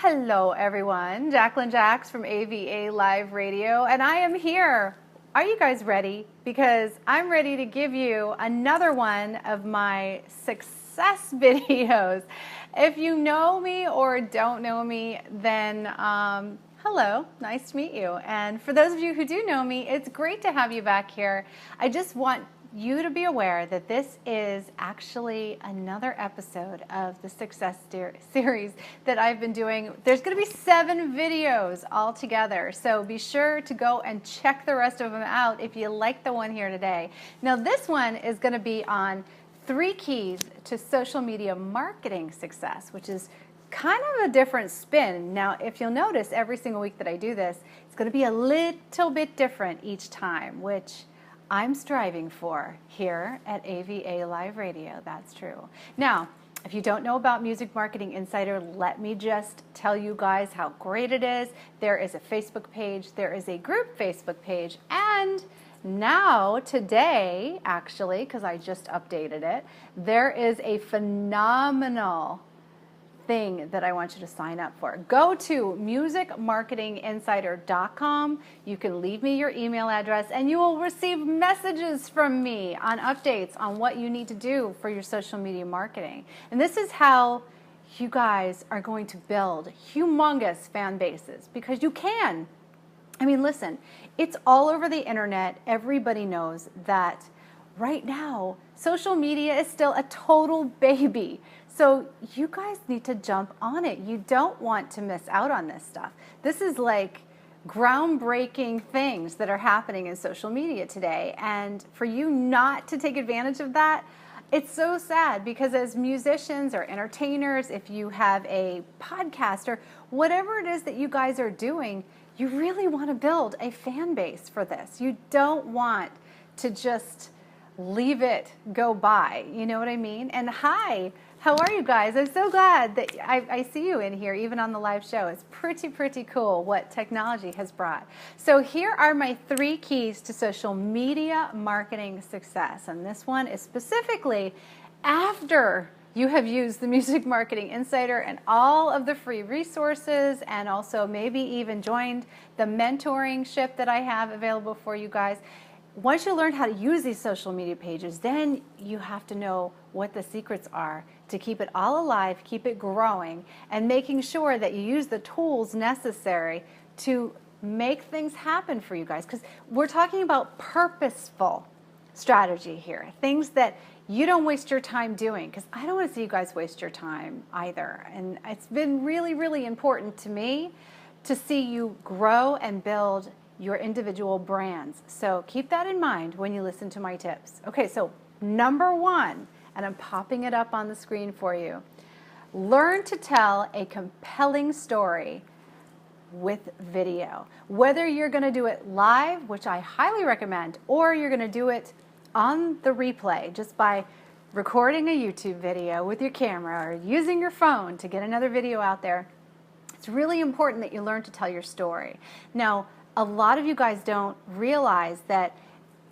Hello everyone, Jacqueline Jax from AVA Live Radio, and I am here. Are you guys ready? Because I'm ready to give you another one of my success videos. If you know me or don't know me, then hello, nice to meet you. And for those of you who do know me, it's great to have you back here. I just want you to be aware that this is actually another episode of the Success series that I've been doing. There's going to be 7 videos all together, so be sure to go and check the rest of them out if you like the one here today. Now this one is going to be on 3 keys to social media marketing success, which is kind of a different spin. Now, if you'll notice, every single week that I do this, it's going to be a little bit different each time, which I'm striving for here at AVA Live Radio. That's true. Now, if you don't know about Music Marketing Insider, let me just tell you guys how great it is. There is a Facebook page, there is a group Facebook page, and now today, actually, because I just updated it, there is a phenomenal thing that I want you to sign up for. Go to musicmarketinginsider.com. You can leave me your email address and you will receive messages from me on updates on what you need to do for your social media marketing. And this is how you guys are going to build humongous fan bases, because you can. I mean, listen, it's all over the internet. Everybody knows that right now, social media is still a total baby. So you guys need to jump on it. You don't want to miss out on this stuff. This is like groundbreaking things that are happening in social media today. And for you not to take advantage of that, it's so sad, because as musicians or entertainers, if you have a podcast or whatever it is that you guys are doing, you really want to build a fan base for this. You don't want to just leave it go by. You know what I mean? And hi, how are you guys? I'm so glad that I see you in here, even on the live show. It's pretty cool what technology has brought. So here are my 3 keys to social media marketing success. And this one is specifically after you have used the Music Marketing Insider and all of the free resources, and also maybe even joined the mentoring ship that I have available for you guys. Once you learn how to use these social media pages, then you have to know what the secrets are to keep it all alive, keep it growing, and making sure that you use the tools necessary to make things happen for you guys. Because we're talking about purposeful strategy here, things that you don't waste your time doing, because I don't want to see you guys waste your time either. And it's been really important to me to see you grow and build your individual brands. So keep that in mind when you listen to my tips. Okay, so number 1, and I'm popping it up on the screen for you. Learn to tell a compelling story with video. Whether you're going to do it live, which I highly recommend, or you're going to do it on the replay just by recording a YouTube video with your camera or using your phone to get another video out there. It's really important that you learn to tell your story. Now, a lot of you guys don't realize that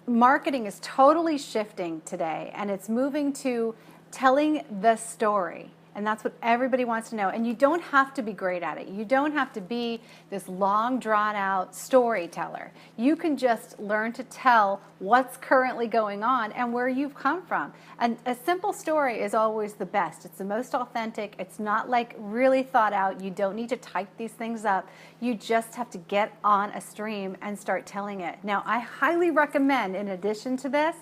marketing is totally shifting today, and it's moving to telling the story. And that's what everybody wants to know. And you don't have to be great at it. You don't have to be this long, drawn-out storyteller. You can just learn to tell what's currently going on and where you've come from. And a simple story is always the best. It's the most authentic. It's not like really thought out. You don't need to type these things up. You just have to get on a stream and start telling it. Now, I highly recommend, in addition to this,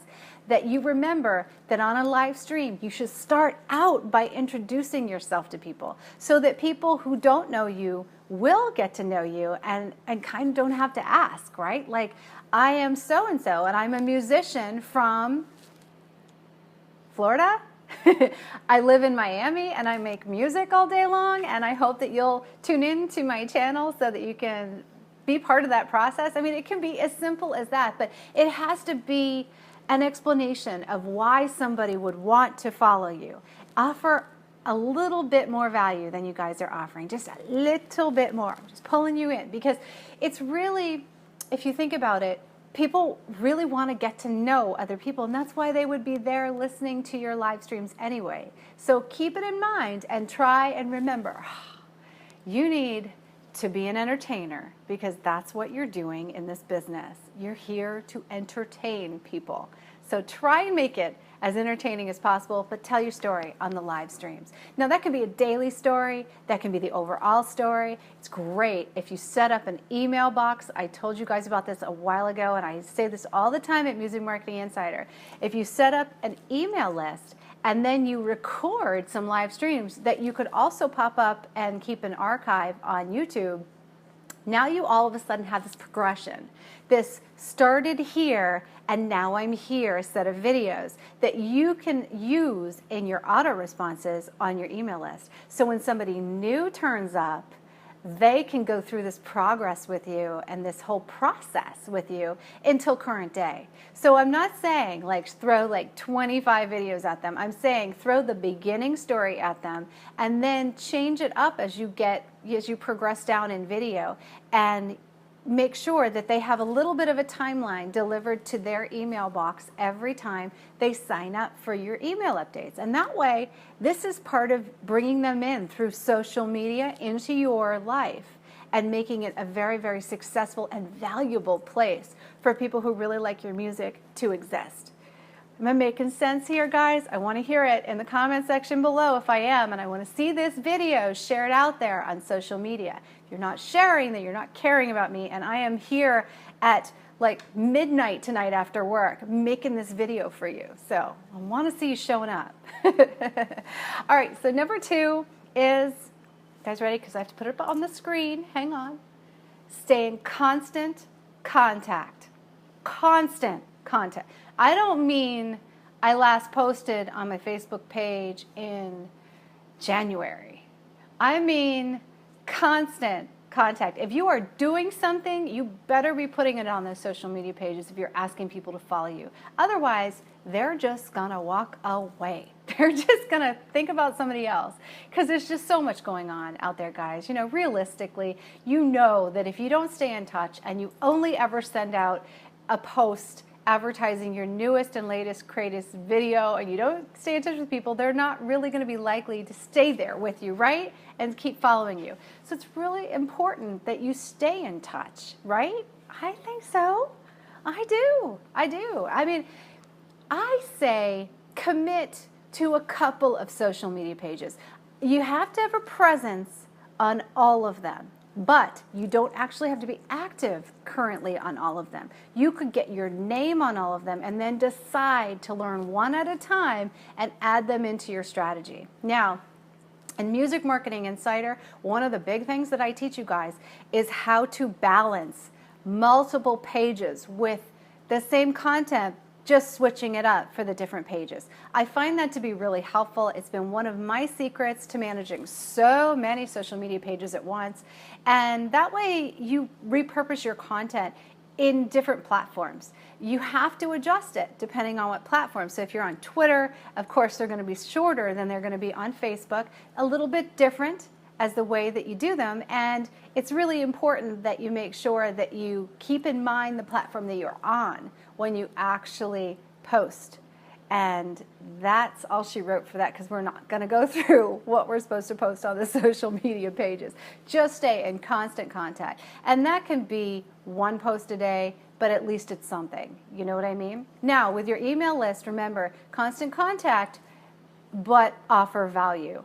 that you remember that on a live stream, you should start out by introducing yourself to people, so that people who don't know you will get to know you and kind of don't have to ask, right? Like, I am so-and-so, and I'm a musician from Florida. I live in Miami, and I make music all day long, and I hope that you'll tune in to my channel so that you can be part of that process. I mean, it can be as simple as that, but it has to be an explanation of why somebody would want to follow you. Offer a little bit more value than you guys are offering, just a little bit more. I'm just pulling you in, because it's really, if you think about it, people really want to get to know other people, and that's why they would be there listening to your live streams anyway. So keep it in mind and try and remember, You need to be an entertainer, because that's what you're doing in this business. You're here to entertain people. So try and make it as entertaining as possible, but tell your story on the live streams. Now that can be a daily story, that can be the overall story. It's great if you set up an email box. I told you guys about this a while ago, and I say this all the time at Music Marketing Insider. If you set up an email list and then you record some live streams that you could also pop up and keep an archive on YouTube, now you all of a sudden have this progression. This started here and now I'm here set of videos that you can use in your auto responses on your email list. So when somebody new turns up, they can go through this progress with you and this whole process with you until current day. So I'm not saying like throw like 25 videos at them. I'm saying throw the beginning story at them and then change it up as you progress down in video, and make sure that they have a little bit of a timeline delivered to their email box every time they sign up for your email updates. And that way, this is part of bringing them in through social media into your life and making it a very, very successful and valuable place for people who really like your music to exist. Am I making sense here, guys? I want to hear it in the comment section below if I am, and I want to see this video shared out there on social media. If you're not sharing, then you're not caring about me, and I am here at like midnight tonight after work making this video for you. So I want to see you showing up. All right, so number 2 is, guys ready? Because I have to put it up on the screen. Hang on. Stay in constant contact. Constant contact. I don't mean I last posted on my Facebook page in January. I mean constant contact. If you are doing something, you better be putting it on those social media pages if you're asking people to follow you. Otherwise, they're just gonna walk away. They're just gonna think about somebody else, because there's just so much going on out there, guys. You know, realistically, you know that if you don't stay in touch and you only ever send out a post advertising your newest and latest, greatest video, and you don't stay in touch with people, they're not really going to be likely to stay there with you, right? And keep following you. So it's really important that you stay in touch, right? I think so. I do. I mean, I say commit to a couple of social media pages. You have to have a presence on all of them. But you don't actually have to be active currently on all of them. You could get your name on all of them and then decide to learn one at a time and add them into your strategy. Now, in Music Marketing Insider, one of the big things that I teach you guys is how to balance multiple pages with the same content, just switching it up for the different pages. I find that to be really helpful. It's been one of my secrets to managing so many social media pages at once. And that way you repurpose your content in different platforms. You have to adjust it depending on what platform. So if you're on Twitter, of course they're going to be shorter than they're going to be on Facebook, a little bit different as the way that you do them. And it's really important that you make sure that you keep in mind the platform that you're on when you actually post. And that's all she wrote for that, because we're not going to go through what we're supposed to post on the social media pages. Just stay in constant contact. And that can be one post a day, but at least it's something. You know what I mean? Now, with your email list, remember, constant contact, but offer value.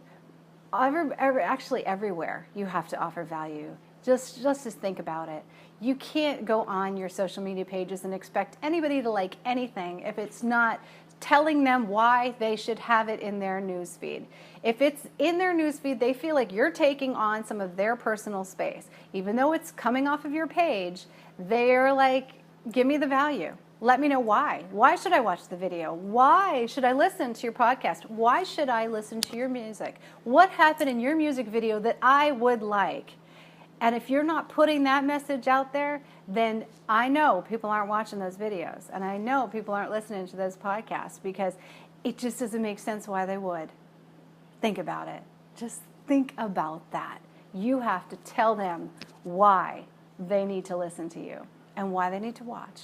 Actually, everywhere you have to offer value. Just think about it. You can't go on your social media pages and expect anybody to like anything if it's not telling them why they should have it in their newsfeed. If it's in their newsfeed, they feel like you're taking on some of their personal space. Even though it's coming off of your page, they're like, give me the value. Let me know why. Why should I watch the video? Why should I listen to your podcast? Why should I listen to your music? What happened in your music video that I would like? And if you're not putting that message out there, then I know people aren't watching those videos. And I know people aren't listening to those podcasts, because it just doesn't make sense why they would. Think about it. Just think about that. You have to tell them why they need to listen to you and why they need to watch.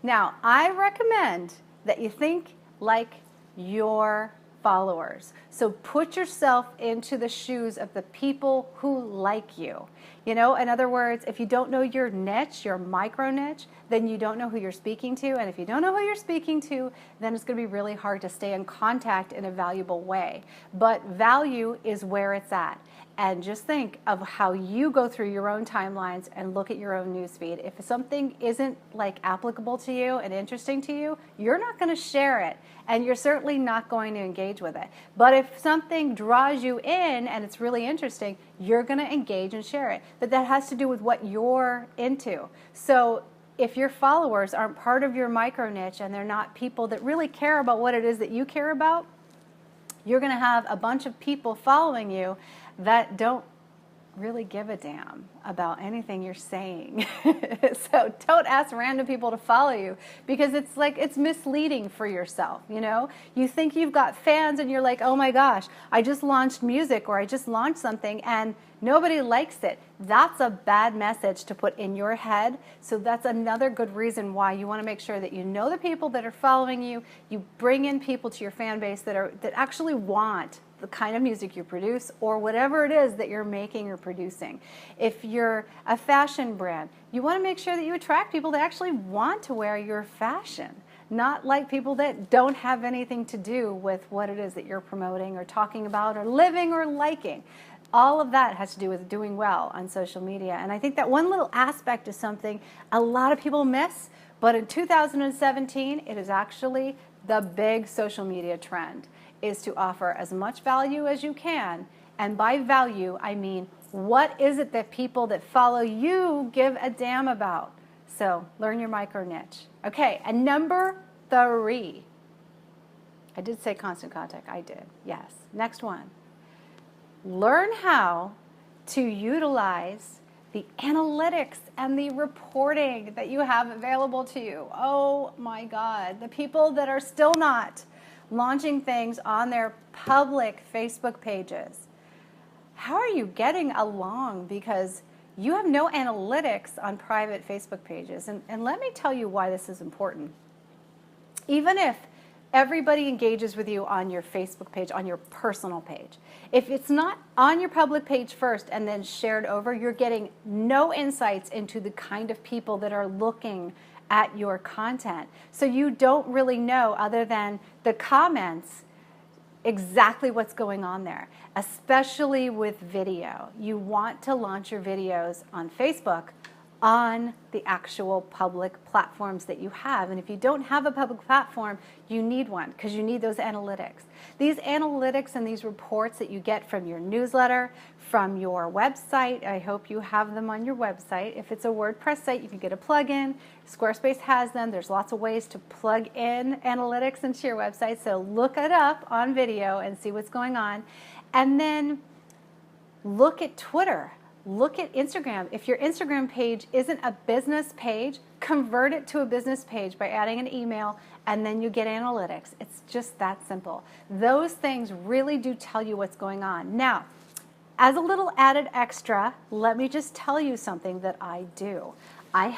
Now, I recommend that you think like your followers. So put yourself into the shoes of the people who like you. You know, in other words, if you don't know your niche, your micro niche, then you don't know who you're speaking to. And if you don't know who you're speaking to, then it's going to be really hard to stay in contact in a valuable way. But value is where it's at. And just think of how you go through your own timelines and look at your own newsfeed. If something isn't like applicable to you and interesting to you, you're not going to share it. And you're certainly not going to engage with it. But if something draws you in and it's really interesting, you're going to engage and share it. But that has to do with what you're into. So if your followers aren't part of your micro niche and they're not people that really care about what it is that you care about, you're going to have a bunch of people following you that don't really give a damn about anything you're saying. So don't ask random people to follow you, because it's misleading for yourself, you know? You think you've got fans and you're like, oh my gosh, I just launched music or I just launched something and nobody likes it. That's a bad message to put in your head. So that's another good reason why you want to make sure that you know the people that are following you. You bring in people to your fan base that actually want the kind of music you produce or whatever it is that you're making or producing. If you're a fashion brand, you want to make sure that you attract people that actually want to wear your fashion, not like people that don't have anything to do with what it is that you're promoting or talking about or living or liking. All of that has to do with doing well on social media. And I think that one little aspect is something a lot of people miss, but in 2017, it is actually the big social media trend, is to offer as much value as you can. And by value, I mean, what is it that people that follow you give a damn about? So learn your micro niche. Okay, and number 3. I did say constant contact. I did, yes. Next one. Learn how to utilize the analytics and the reporting that you have available to you. Oh my God, the people that are still not launching things on their public Facebook pages. How are you getting along? Because you have no analytics on private Facebook pages. And let me tell you why this is important. Even if everybody engages with you on your Facebook page, on your personal page, if it's not on your public page first and then shared over, you're getting no insights into the kind of people that are looking at your content. So you don't really know, other than the comments, exactly what's going on there, especially with video. You want to launch your videos on Facebook on the actual public platforms that you have. And if you don't have a public platform, you need one, because you need those analytics. These analytics and these reports that you get from your newsletter, from your website, I hope you have them on your website. If it's a WordPress site, you can get a plugin. Squarespace has them. There's lots of ways to plug in analytics into your website. So look it up on video and see what's going on. And then look at Twitter. Look at Instagram. If your Instagram page isn't a business page, convert it to a business page by adding an email, and then you get analytics. It's just that simple. Those things really do tell you what's going on. Now, as a little added extra, let me just tell you something that I do. I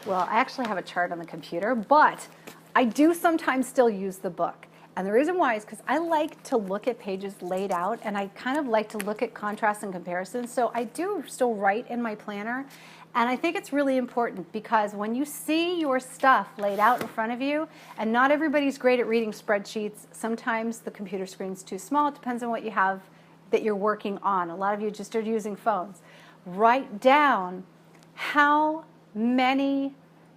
actually have a chart on the computer, but I do sometimes still use the book. And the reason why is because I like to look at pages laid out, and I kind of like to look at contrasts and comparisons. So I do still write in my planner. And I think it's really important, because when you see your stuff laid out in front of you, and not everybody's great at reading spreadsheets, sometimes the computer screen's too small. It depends on what you have that you're working on. A lot of you just are using phones. Write down how many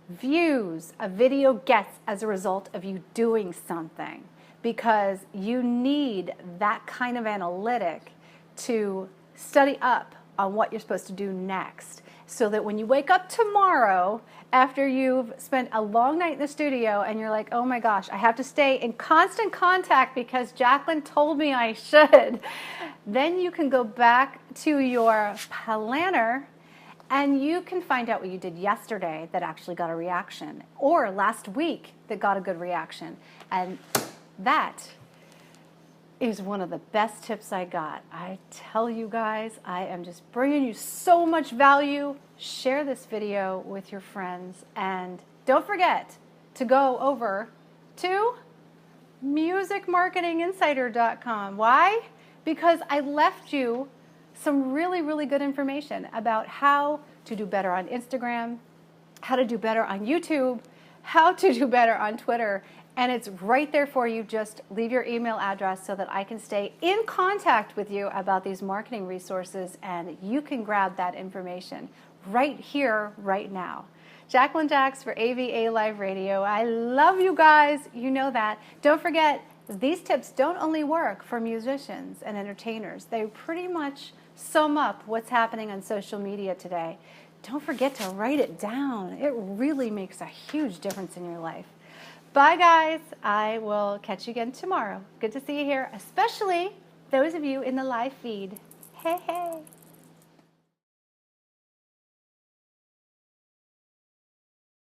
views a video gets as a result of you doing something, because you need that kind of analytic to study up on what you're supposed to do next, so that when you wake up tomorrow after you've spent a long night in the studio and you're like, oh my gosh, I have to stay in constant contact because Jacqueline told me I should, then you can go back to your planner and you can find out what you did yesterday that actually got a reaction, or last week that got a good reaction. And that is one of the best tips I got. I tell you guys, I am just bringing you so much value. Share this video with your friends, and don't forget to go over to musicmarketinginsider.com. Why? Because I left you some really, really good information about how to do better on Instagram, how to do better on YouTube, how to do better on Twitter, and it's right there for you. Just leave your email address so that I can stay in contact with you about these marketing resources, and you can grab that information right here, right now. Jacqueline Jax for AVA Live Radio. I love you guys. You know that. Don't forget, these tips don't only work for musicians and entertainers. They pretty much sum up what's happening on social media today. Don't forget to write it down. It really makes a huge difference in your life. Bye, guys. I will catch you again tomorrow. Good to see you here, especially those of you in the live feed. Hey, hey.